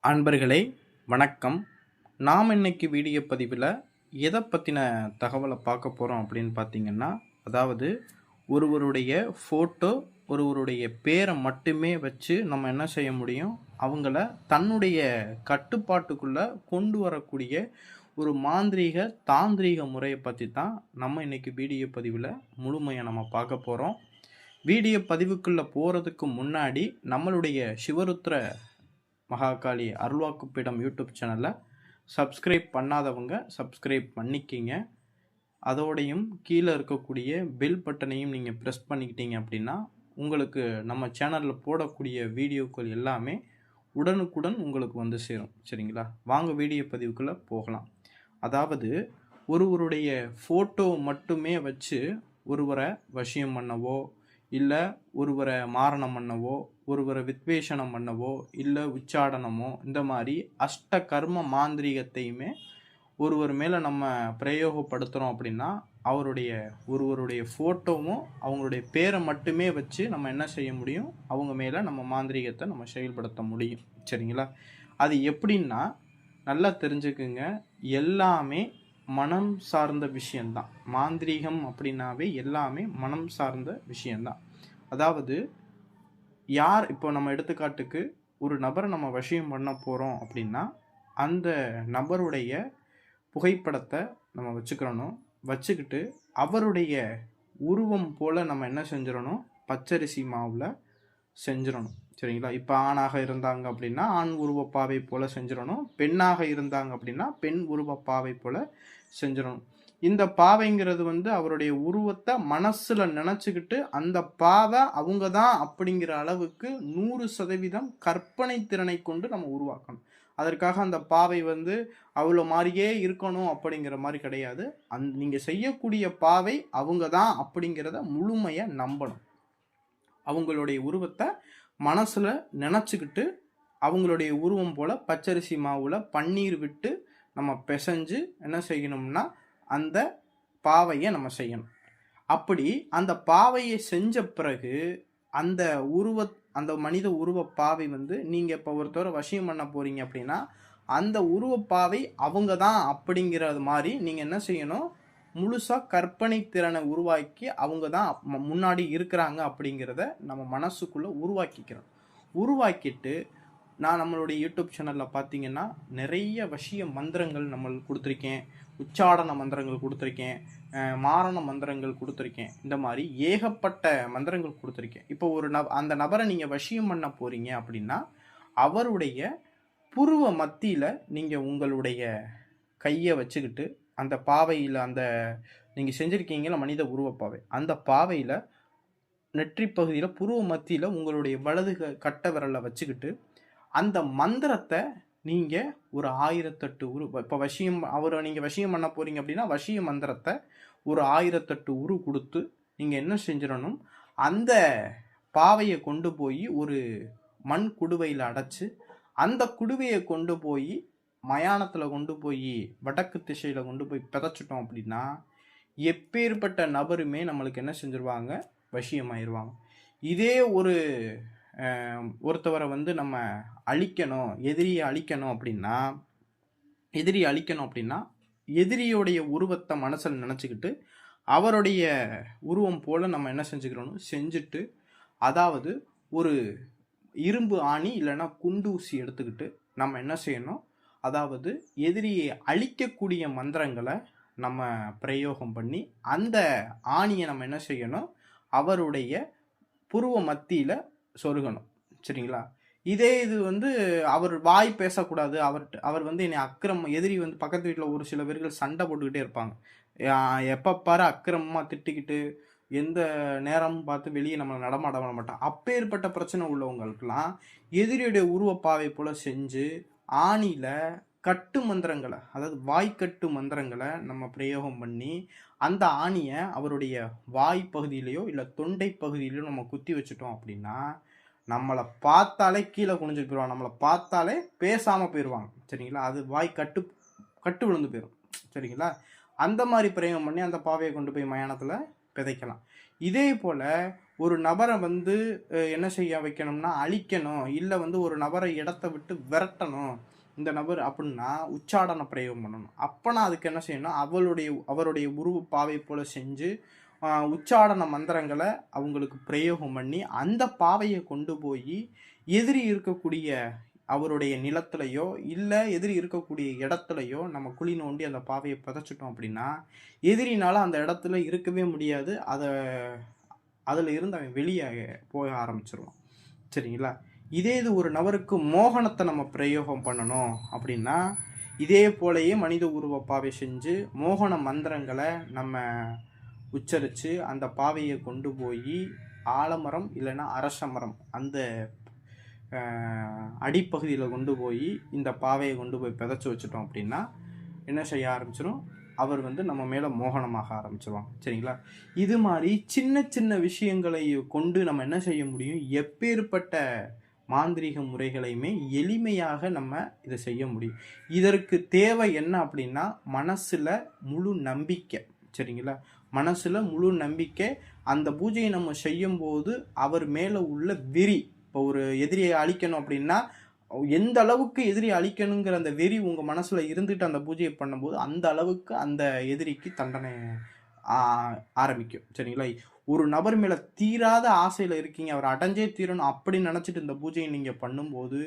அன்பர்களே வணக்கம். நாம் இன்னைக்கு வீடியோ பதிவில் எதை பற்றின தகவலை பார்க்க போகிறோம் அப்படின்னு பார்த்தீங்கன்னா, அதாவது ஒருவருடைய ஃபோட்டோ, ஒருவருடைய பேரை மட்டுமே வச்சு நம்ம என்ன செய்ய முடியும், அவங்கள தன்னுடைய கட்டுப்பாட்டுக்குள்ளே கொண்டு வரக்கூடிய ஒரு மாந்திரீக தாந்திரீக முறையை பற்றி தான் நம்ம இன்னைக்கு வீடியோ பதிவில் முழுமையாக நம்ம பார்க்க போகிறோம். வீடியோ பதிவுக்குள்ளே போகிறதுக்கு முன்னாடி நம்மளுடைய சிவருத்ர மகாகாளி அருள்வாக்குப்பீடம் யூடியூப் சேனலை சப்ஸ்கிரைப் பண்ணாதவங்க சப்ஸ்கிரைப் பண்ணிக்கிங்க. அதோடையும் கீழே இருக்கக்கூடிய பெல் பட்டனையும் நீங்கள் ப்ரெஸ் பண்ணிக்கிட்டீங்க அப்படின்னா உங்களுக்கு நம்ம சேனலில் போடக்கூடிய வீடியோக்கள் எல்லாமே உடனுக்குடன் உங்களுக்கு வந்து சேரும். சரிங்களா? வாங்க வீடியோ பதிவுக்குள்ளே போகலாம். அதாவது ஒருவருடைய ஃபோட்டோ மட்டுமே வச்சு ஒருவரை வசியம் பண்ணவோ, இல்லை ஒருவரை மாரணம் பண்ணவோ, ஒருவரை வித்வேஷனம் பண்ணவோ, இல்லை உச்சாடனமோ, இந்த மாதிரி அஷ்ட கர்ம மாந்திரீகத்தையுமே ஒருவர் மேலே நம்ம பிரயோகப்படுத்துகிறோம் அப்படின்னா, ஒருவருடைய ஃபோட்டோவும் அவங்களுடைய பேரை மட்டுமே வச்சு நம்ம என்ன செய்ய முடியும், அவங்க மேலே நம்ம மாந்திரீகத்தை நம்ம செயல்படுத்த முடியும். சரிங்களா? அது எப்படின்னா நல்லா தெரிஞ்சுக்குங்க. எல்லாமே மனம் சார்ந்த விஷயந்தான். மாந்திரீகம் அப்படின்னாவே எல்லாமே மனம் சார்ந்த விஷயந்தான். அதாவது இப்போ நம்ம எடுத்துக்காட்டுக்கு ஒரு நபரை நம்ம வசியம் பண்ண போகிறோம் அப்படின்னா, அந்த நபருடைய புகைப்படத்தை நம்ம வச்சுக்கிட்டு அவருடைய உருவம் போல் நம்ம என்ன செஞ்சிடணும், பச்சரிசி மாவில் செஞ்சிடணும். சரிங்களா? இப்போ ஆணாக இருந்தாங்க அப்படின்னா ஆண் உருவப்பாவை போல் செஞ்சிடணும். பெண்ணாக இருந்தாங்க அப்படின்னா பெண் உருவப்பாவை போல் செஞ்சிடணும். இந்த பாவைங்கிறது அவருடைய உருவத்தை மனசுல நினைச்சுக்கிட்டு அந்த பாவை அவங்க தான் அப்படிங்கிற அளவுக்கு 100% கற்பனை திறனை கொண்டு நம்ம உருவாக்கணும். அதற்காக அந்த பாவை அவ்வளோ மாதிரியே இருக்கணும் அப்படிங்கிற மாதிரி கிடையாது. நீங்க செய்யக்கூடிய பாவை அவங்க தான் அப்படிங்கிறத முழுமையா நம்பணும். அவங்களுடைய உருவத்தை மனசுல நினைச்சுக்கிட்டு அவங்களுடைய உருவம் போல பச்சரிசி மாவுல பன்னீர் விட்டு நம்ம பிசைஞ்சு என்ன செய்யணும்னா அந்த பாவையை நம்ம செய்யணும். அப்படி அந்த பாவையை செஞ்ச பிறகு அந்த மனித உருவ பாவை நீங்கள் இப்போ ஒருத்தரை வசியம் பண்ண போகிறீங்க அப்படின்னா அந்த உருவப்பாவை அவங்க தான் அப்படிங்கிறது மாதிரி நீங்கள் என்ன செய்யணும், முழுசாக கற்பனை திறனை உருவாக்கி அவங்க தான் முன்னாடி இருக்கிறாங்க அப்படிங்கிறத நம்ம மனசுக்குள்ளே உருவாக்கிட்டு நான் நம்மளுடைய யூடியூப் சேனலில் பார்த்தீங்கன்னா நிறைய வசிய மந்திரங்கள் நம்மளுக்கு கொடுத்துருக்கேன், உச்சாடன மந்திரங்கள் கொடுத்துருக்கேன், மாரண மந்திரங்கள் கொடுத்துருக்கேன். இந்த மாதிரி ஏகப்பட்ட மந்திரங்கள் கொடுத்துருக்கேன். இப்போ அந்த நபரை நீங்கள் வசியம் பண்ண போகிறீங்க அப்படின்னா அவருடைய புருவ மத்தியில் நீங்கள் உங்களுடைய கையை வச்சுக்கிட்டு அந்த பாவையில் நீங்கள் செஞ்சுருக்கீங்களா மனித உருவப்பாவை, அந்த பாவையில் நெற்றி பகுதியில் புருவ மத்தியில் உங்களுடைய வலது கட்டை விரலை வச்சுக்கிட்டு அந்த மந்திரத்தை நீங்கள் ஒரு 1008 இப்போ அவரை நீங்கள் வசியம் பண்ண போகிறீங்க அப்படின்னா வசிய மந்திரத்தை ஒரு 1008 கொடுத்து நீங்கள் என்ன செஞ்சிடணும், அந்த பாவையை கொண்டு போய் ஒரு மண் குடுவையில் அடைச்சி அந்த குடுவையை கொண்டு போய் மயானத்தில் கொண்டு போய் வடக்கு திசையில் கொண்டு போய் பிதைச்சிட்டோம் அப்படின்னா எப்பேற்பட்ட நபருமே நம்மளுக்கு என்ன செஞ்சிருவாங்க, வசியமாயிருவாங்க. இதே ஒருத்தவரை நம்ம எதிரியை அழிக்கணும் அப்படின்னா எதிரியோடைய உருவத்தை மனசில் நினச்சிக்கிட்டு அவருடைய உருவம் போல் நம்ம என்ன செஞ்சுட்டு அதாவது ஒரு இரும்பு ஆணி இல்லைன்னா குண்டூசி எடுத்துக்கிட்டு நம்ம என்ன செய்யணும், அதாவது எதிரியை அழிக்கக்கூடிய மந்திரங்களை நம்ம பிரயோகம் பண்ணி அந்த ஆணியை நம்ம என்ன செய்யணும், அவருடைய புருவ மத்தியில் சொருகணும். சரிங்களா? இதே இது அவர் வாய் பேசக்கூடாது. அவர் என்னை எதிரி பக்கத்து வீட்டில் ஒரு சில பேர்கள் சண்டை போட்டுக்கிட்டே இருப்பாங்க. எப்போ பாரு அக்கிரமமாக திட்டிக்கிட்டு எந்த நேரமும் பார்த்து வெளியே நம்மளை நடமாட மாட்டான். அப்பேற்பட்ட பிரச்சனை உள்ளவங்களுக்கெல்லாம் எதிரியுடைய உருவப்பாவை போல் செஞ்சு ஆணியில் கட்டு மந்திரங்களை, அதாவது வாய்க்கட்டு மந்திரங்களை நம்ம பிரயோகம் பண்ணி அந்த ஆணியை அவருடைய வாய் பகுதியிலையோ இல்லை தொண்டை பகுதியிலையோ நம்ம குத்தி வச்சுட்டோம் அப்படின்னா நம்மளை பார்த்தாலே கீழே குனிஞ்சிட்டு போயிடுவாங்க, நம்மளை பார்த்தாலே பேசாமல் போயிடுவாங்க. சரிங்களா? அது வாய் கட்டு விழுந்து போயிடும். சரிங்களா? அந்த மாதிரி பிரயோகம் பண்ணி அந்த பாவையை கொண்டு போய் மயானத்தில் பிதைக்கலாம். இதே போல் ஒரு நபரை வந்து என்ன செய்ய வைக்கணும்னா அழிக்கணும், இல்லை வந்து ஒரு நபரை இடத்த விட்டு விரட்டணும் இந்த நபர் அப்படின்னா உச்சாடன பிரயோகம் பண்ணணும். அப்போனா அதுக்கு என்ன செய்யணும், அவருடைய உருவ பாவை போல செஞ்சு உச்சாடன மந்திரங்களை அவங்களுக்கு பிரயோகம் பண்ணி அந்த பாவையை கொண்டு போய் எதிரி இருக்கக்கூடிய அவருடைய நிலத்திலையோ இல்லை எதிரி இருக்கக்கூடிய இடத்துலையோ நம்ம குழி நோண்டி அந்த பாவையை புதைச்சிட்டோம் அப்படின்னா எதிரினால அந்த இடத்துல இருக்கவே முடியாது. அதில் இருந்து அவன் வெளியே போக ஆரம்பிச்சிருவான். சரிங்களா? இதே இது ஒரு நபருக்கு மோகனத்தை நம்ம பிரயோகம் பண்ணணும் அப்படின்னா இதே போலயே மனித உருவ பாவை செஞ்சு மோகன மந்திரங்களை நம்ம உச்சரித்து அந்த பாவையை கொண்டு போய் ஆலமரம் இல்லைன்னா அரச மரம் அந்த அடிப்பகுதியில் கொண்டு போய் இந்த பாவையை கொண்டு போய் புதைச்சி வச்சுட்டோம் அப்படின்னா என்ன செய்ய ஆரம்பிச்சிடும், அவர் வந்து நம்ம மேலே மோகனமாக ஆரம்பிச்சிருவாங்க. சரிங்களா? இது மாதிரி சின்ன சின்ன விஷயங்களை கொண்டு நம்ம என்ன செய்ய முடியும், எப்பேற்பட்ட மாந்திரீக முறைகளையுமே எளிமையாக நம்ம இதை செய்ய முடியும். இதற்கு தேவை என்ன அப்படின்னா மனசில் முழு நம்பிக்கை. சரிங்களா? மனசில் முழு நம்பிக்கை. அந்த பூஜையை நம்ம செய்யும்போது அவர் மேலே உள்ள வெறி, இப்போ ஒரு எதிரியை அழிக்கணும் அப்படின்னா எந்த அளவுக்கு எதிரியை அழிக்கணுங்கிற அந்த வெறி உங்கள் மனசில் இருந்துட்டு அந்த பூஜையை பண்ணும்போது அந்த அளவுக்கு அந்த எதிரிக்கு தண்டனை ஆரம்பிக்கும். சரிங்களா? ஒரு நபர் மேலே தீராத ஆசையில் இருக்கீங்க, அவர் அடைஞ்சே தீரணும் அப்படின்னு நினச்சிட்டு இந்த பூஜையை நீங்கள் பண்ணும்போது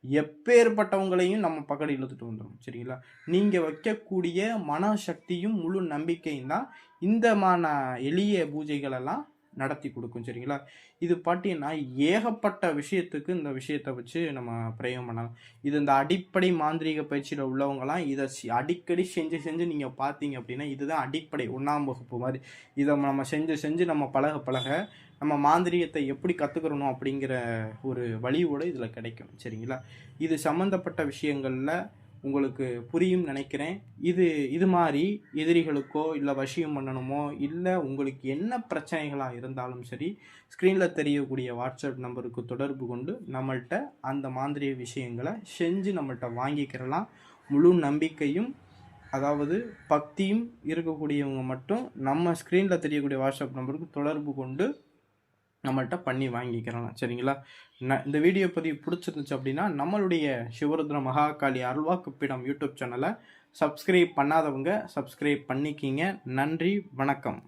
எப்பேற்பட்டவங்களையும் நம்ம பக்கத்து இழுத்துட்டு வந்துடும். சரிங்களா? நீங்கள் வைக்கக்கூடிய மனசக்தியும் முழு நம்பிக்கையும் தான் இந்தமான எளிய பூஜைகளெல்லாம் நடத்தி கொடுக்கும். சரிங்களா? இது பார்த்தீங்கன்னா ஏகப்பட்ட விஷயத்துக்கு இந்த விஷயத்தை வச்சு நம்ம பிரயோகம் பண்ணலாம். இது இந்த அடிப்படை மாந்திரீக பயிற்சியில் உள்ளவங்கலாம் இதை அடிக்கடி செஞ்சு நீங்கள் பார்த்தீங்க அப்படின்னா இதுதான் அடிப்படை 1ஆம் வகுப்பு மாதிரி. இதை நம்ம செஞ்சு நம்ம பழக நம்ம மாந்திரீகத்தை எப்படி கற்றுக்கிறணும் அப்படிங்கிற ஒரு வழியோடு இதில் கிடைக்கும். சரிங்களா? இது சம்மந்தப்பட்ட விஷயங்களில் உங்களுக்கு புரியும் நினைக்கிறேன். இது மாதிரி எதிரிகளுக்கோ இல்லை வசியம் பண்ணணுமோ இல்லை உங்களுக்கு என்ன பிரச்சனைகளாக இருந்தாலும் சரி ஸ்க்ரீனில் தெரியக்கூடிய வாட்ஸ்அப் நம்பருக்கு தொடர்பு கொண்டு நம்மள்கிட்ட அந்த மாந்திரிய விஷயங்களை செஞ்சு நம்மள்கிட்ட வாங்கிக்கிறலாம். முழு நம்பிக்கையும் அதாவது பக்தியும் இருக்கக்கூடியவங்க மட்டும் நம்ம ஸ்க்ரீனில் தெரியக்கூடிய வாட்ஸ்அப் நம்பருக்கு தொடர்பு கொண்டு நம்மள்கிட்ட பண்ணி வாங்கிக்கிறலாம். சரிங்களா? இந்த வீடியோ பதிவு பிடிச்சிருந்துச்சு அப்படின்னா நம்மளுடைய சிவருத்ர மகாகாளி அருள்வாக்குப்பீடம் யூடியூப் சேனலை சப்ஸ்கிரைப் பண்ணாதவங்க சப்ஸ்கிரைப் பண்ணிக்கிங்க. நன்றி, வணக்கம்.